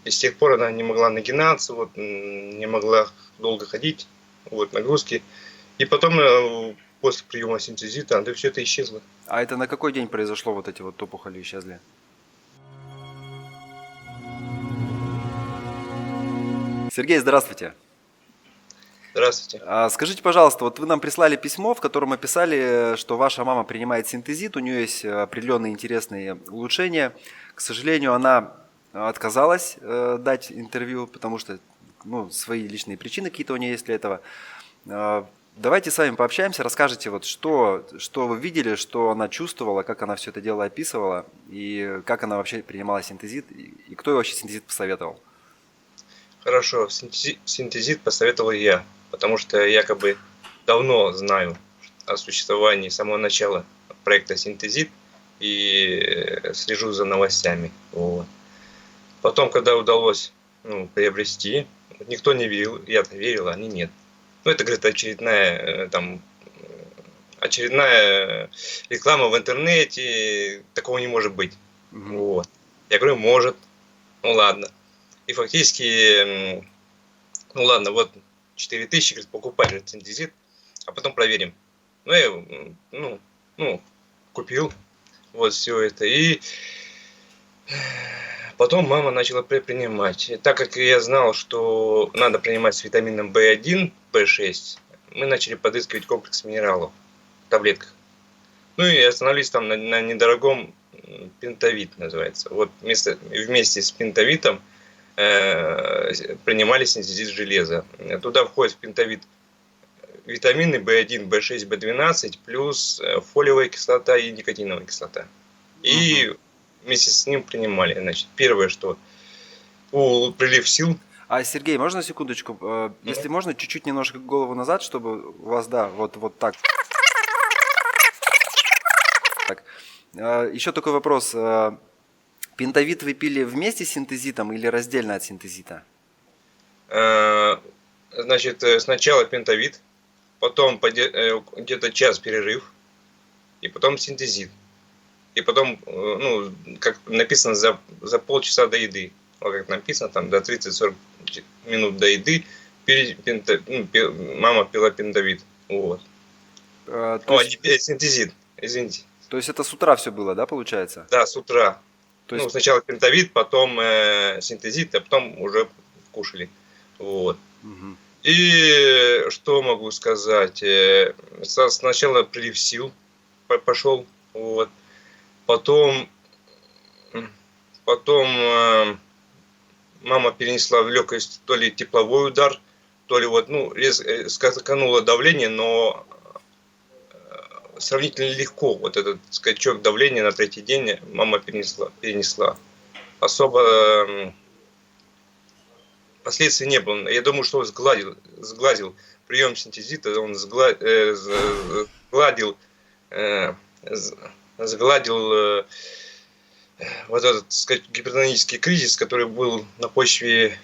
И с тех пор она не могла нагинаться, вот, не могла долго ходить, вот, нагрузки. И потом, после приема синтезита, да, все это исчезло. А это на какой день произошло, вот эти вот опухоли исчезли? Сергей, здравствуйте. Здравствуйте. Скажите, пожалуйста, вот вы нам прислали письмо, в котором описали, что ваша мама принимает синтезит, у нее есть определенные интересные улучшения. К сожалению, она отказалась дать интервью, потому что ну, свои личные причины какие-то у нее есть для этого. Давайте с вами пообщаемся, расскажите, вот что вы видели, что она чувствовала, как она все это дело описывала, и как она вообще принимала синтезит, и кто ей вообще синтезит посоветовал. Хорошо, синтезит посоветовал я, потому что я якобы давно знаю о существовании с самого начала проекта «Синтезит» и слежу за новостями. Вот. Потом, когда удалось приобрести, никто не верил, я-то верил, а они нет. Ну, это, говорит, очередная реклама в интернете, такого не может быть. Мгм. Вот. Я говорю, может. Ну ладно. И фактически, ну ладно, вот 4000, говорит, покупай, говорит, синтезит, а потом проверим. Ну, я, купил вот все это. И потом мама начала принимать. И так как я знал, что надо принимать с витамином В1, В6, мы начали подыскивать комплекс минералов в таблетках. Ну и остановились там на недорогом пентавит называется. Вот вместе с пентавитом принимали синтезит железа. Туда входит в пентавит витамины В1, В6, В12, плюс фолиевая кислота и никотиновая кислота. Мгм. И вместе с ним принимали. Значит, первое, что прилив сил. А, Сергей, можно секундочку? Если можно, чуть-чуть немножко голову назад, чтобы у вас, да, вот так. Так. Еще такой вопрос. Пентавит вы пили вместе с синтезитом или раздельно от синтезита? Значит, сначала пентавит, потом где-то час перерыв, и потом синтезит. И потом, как написано, за полчаса до еды. Вот как написано, там, до 30-40 минут до еды мама пила пентавит. Вот. То О, есть, не синтезит, извините. то есть это с утра все было, да, получается? Да, с утра. То Ну, есть, сначала пентавит, потом синтезит, а потом уже кушали. Вот. мгм. И что могу сказать? Сначала прилив сил пошел. Вот. Потом, потом мама перенесла в легкость то ли тепловой удар, то ли вот, скакануло давление, но сравнительно легко вот этот скачок давления на третий день мама перенесла. Особо последствий не было. Я думаю, что он сгладил прием синтезита, он сгладил, э, сгладил вот этот, так сказать, гипертонический кризис, который был на почве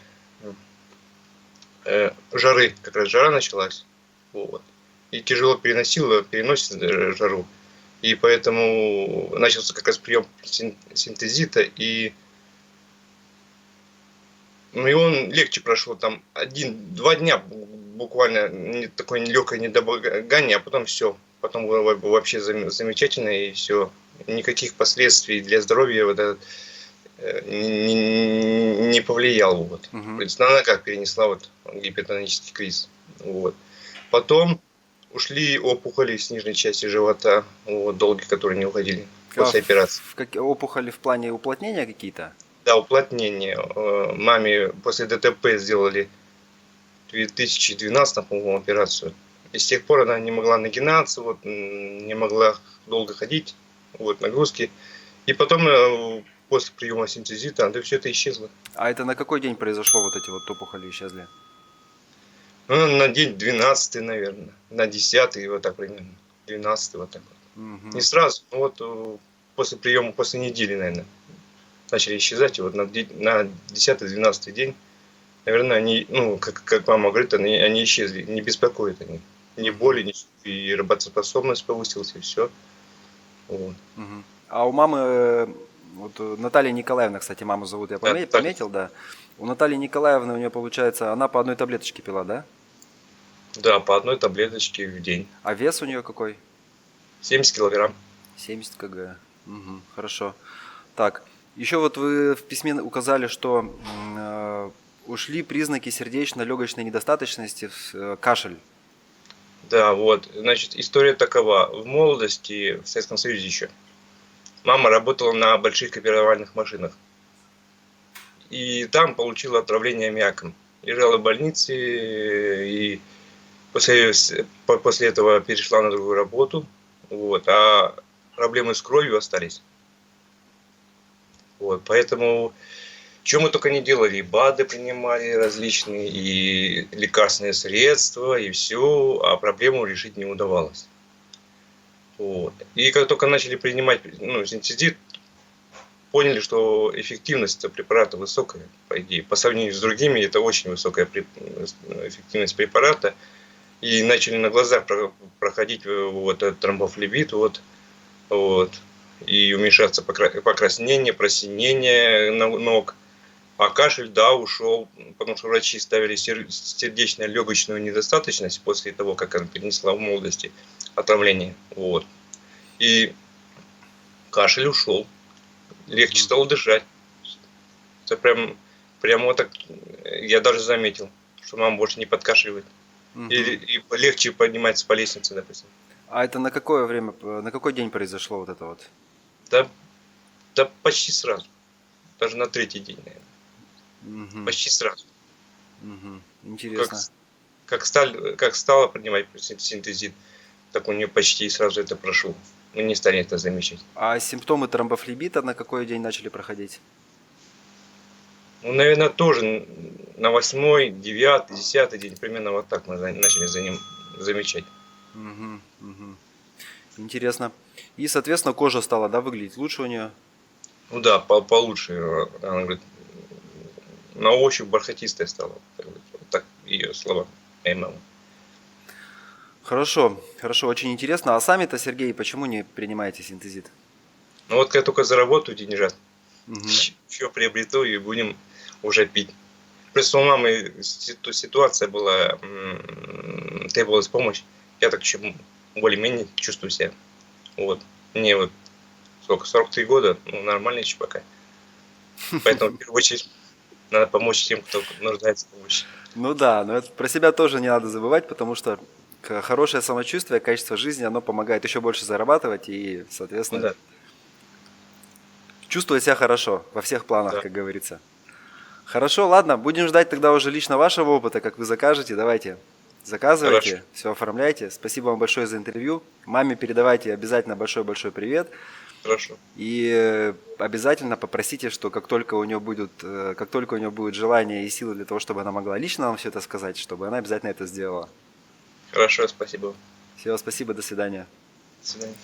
жары. Как раз жара началась. Вот. И тяжело переносит жару. И поэтому начался как раз прием синтезита, и он легче прошел, там 1-2 дня буквально такое легкое недомогание, а потом все. Потом было вообще замечательно, и все. Никаких последствий для здоровья вот этот, не повлиял. Вот. То Мгм. есть на ногах перенесла вот гипертонический криз. Вот. Потом ушли опухоли с нижней части живота, вот, долги, которые не уходили после операции. Опухоли в плане уплотнения какие-то? Да, уплотнение. Маме после ДТП сделали в 2012, по-моему, операцию. И с тех пор она не могла нагинаться, вот, не могла долго ходить, вот, нагрузки. И потом, после приема синтезита, да, все это исчезло. А это на какой день произошло, вот эти вот опухоли исчезли? Ну, на день 12, наверное, на 10, вот так примерно. 12 вот так вот. Не Мгм. сразу, но вот после приема, после недели, наверное, начали исчезать. И вот на 10-12 день, наверное, они, как мама говорит, они исчезли, не беспокоят они. Ни Мгм. боли, и работоспособность повысилась, и все. Вот. Мгм. А у мамы Вот Наталья Николаевна, кстати, маму зовут, я Да, так, пометил, да. У Натальи Николаевны, у нее получается, она по одной таблеточке пила, да? да, по одной таблеточке в день. А вес у нее какой? 70 килограмм. 70 кг. Мгм, хорошо. Так, еще вот вы в письме указали, что ушли признаки сердечно-легочной недостаточности, кашель. Да, вот, значит, история такова. В молодости, в Советском Союзе еще, мама работала на больших копировальных машинах. И там получила отравление аммиаком. Лежала в больнице, и после этого перешла на другую работу. Вот, а проблемы с кровью остались. Вот, поэтому, что мы только не делали, и БАДы принимали различные, и лекарственные средства, и все, а проблему решить не удавалось. Вот. И как только начали принимать синтезит, поняли, что эффективность препарата высокая, по идее. По сравнению с другими, это очень высокая эффективность препарата. И начали на глазах проходить вот этот тромбофлебит, вот, и уменьшаться покраснение, просинение ног. А кашель, да, ушел, потому что врачи ставили сердечно-легочную недостаточность после того, как она перенесла в молодости отравление. Вот. И кашель ушел. Легче стало дышать. Это прям вот так, я даже заметил, что мама больше не подкашливает. И легче поднимается по лестнице, допустим. А это на какое время, на какой день произошло вот это вот? Да, да почти сразу. Даже на третий день, наверное. Мгм, Почти сразу. мгм. Как, Интересно. как стала принимать синтезит, так у нее почти сразу это прошло. Мы не стали это замечать. А симптомы тромбофлебита на какой день начали проходить? Ну, наверное, тоже на 8-й, 9-й, 10-й день, примерно вот так мы начали за ним замечать. Мгм, мгм. Интересно. И, соответственно, кожа стала, да, выглядеть лучше у нее? Ну да, получше. Она говорит, на ощупь бархатистая стала. Вот так ее слова, моей мамы. Хорошо, хорошо, очень интересно. А сами-то, Сергей, почему не принимаете синтезит? Ну вот когда только заработаю деньжат, Мгм, еще приобрету и будем уже пить. Просто у мамы ситуация была, требовалась помощь. Я так еще более-менее чувствую себя. Вот. Мне вот сколько, 43 года, ну нормально еще пока. Поэтому в первую очередь надо помочь тем, кто нуждается в помощи. Ну да, но это про себя тоже не надо забывать, потому что хорошее самочувствие, качество жизни, оно помогает еще больше зарабатывать и, Ну соответственно, да, чувствовать себя хорошо во всех планах, да, как говорится. Хорошо, ладно, будем ждать тогда уже лично вашего опыта, как вы закажете. Давайте, хорошо, заказывайте, все оформляйте. Спасибо вам большое за интервью. Маме передавайте обязательно большой-большой привет. хорошо. И обязательно попросите, что как только у нее будет желание и силы для того, чтобы она могла лично вам все это сказать, чтобы она обязательно это сделала. Хорошо, спасибо. Все, спасибо, до свидания. До свидания.